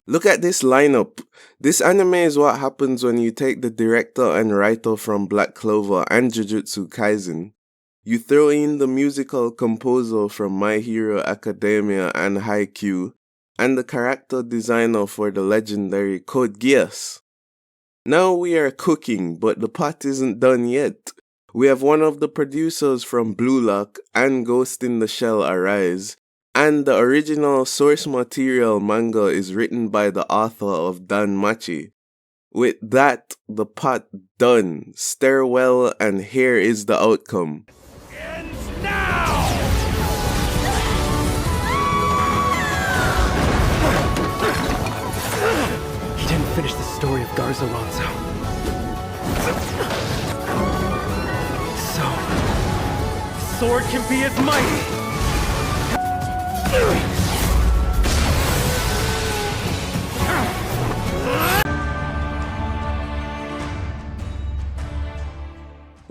Look at this lineup. This anime is what happens when you take the director and writer from Black Clover and Jujutsu Kaisen. You throw in the musical composer from My Hero Academia and Haikyuu, and the character designer for the legendary Code Geass. Now we are cooking, but the pot isn't done yet. We have one of the producers from Blue Lock and Ghost in the Shell Arise, and the original source material manga is written by the author of Danmachi. With that, the pot done. Stir well, and here is the outcome. Ends now! He didn't finish the story of Garza Alonso. So, the sword can be as mighty.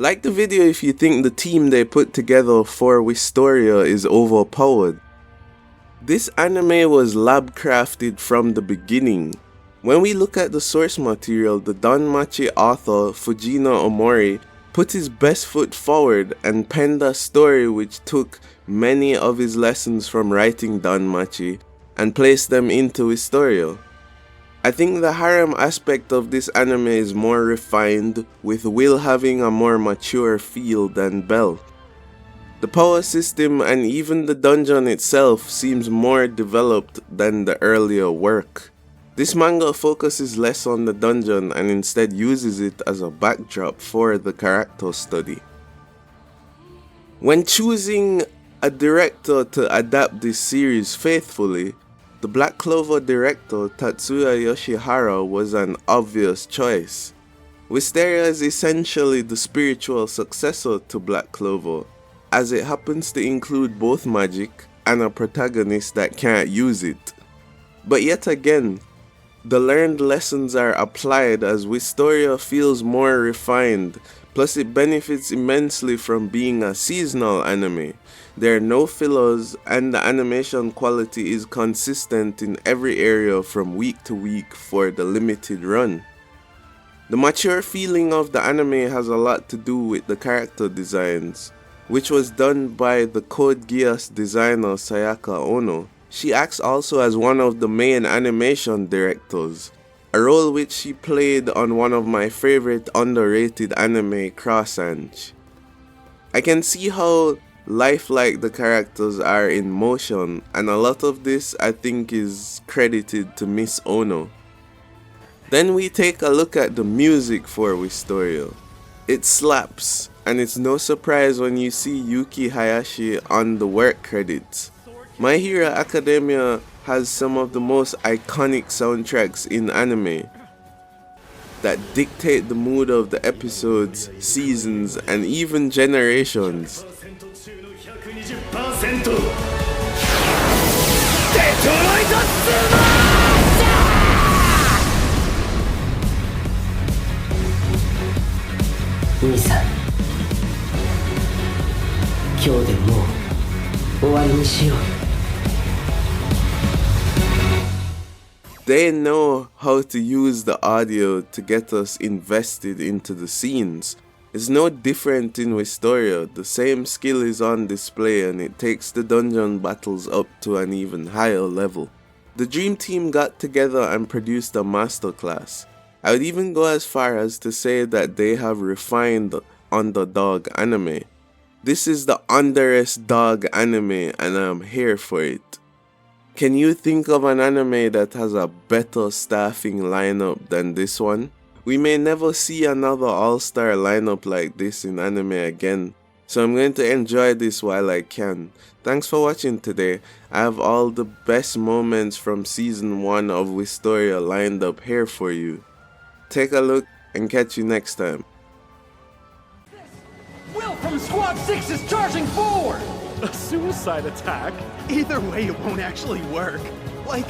Like the video if you think the team they put together for Wistoria is overpowered. This anime was lab crafted from the beginning. When we look at the source material, the Danmachi author Fujina Omori put his best foot forward and penned a story which took many of his lessons from writing Danmachi and placed them into Wistoria. I think the harem aspect of this anime is more refined, with Will having a more mature feel than Bell. The power system and even the dungeon itself seems more developed than the earlier work. This manga focuses less on the dungeon and instead uses it as a backdrop for the character study. When choosing a director to adapt this series faithfully, the Black Clover director Tatsuya Yoshihara was an obvious choice. Wisteria is essentially the spiritual successor to Black Clover, as it happens to include both magic and a protagonist that can't use it. But yet again, the learned lessons are applied as Wistoria feels more refined, plus it benefits immensely from being a seasonal anime. There are no fillers and the animation quality is consistent in every area from week to week for the limited run. The mature feeling of the anime has a lot to do with the character designs, which was done by the Code Geass designer Sayaka Ono. She acts also as one of the main animation directors, a role which she played on one of my favorite underrated anime, Crossange. I can see how lifelike the characters are in motion, and a lot of this I think is credited to Miss Ono. Then we take a look at the music for Wistoria. It slaps, and it's no surprise when you see Yuki Hayashi on the work credits. My Hero Academia has some of the most iconic soundtracks in anime that dictate the mood of the episodes, seasons, and even generations. They know how to use the audio to get us invested into the scenes. It's no different in Wistoria. The same skill is on display and it takes the dungeon battles up to an even higher level. The Dream Team got together and produced a masterclass. I would even go as far as to say that they have refined underdog anime. This is the underest dog anime and I'm here for it. Can you think of an anime that has a better staffing lineup than this one? We may never see another all-star lineup like this in anime again, so I'm going to enjoy this while I can. Thanks for watching today. I have all the best moments from season 1 of Wistoria lined up here for you. Take a look and catch you next time. Will from Squad 6 is charging forward! A suicide attack? Either way, it won't actually work. Like,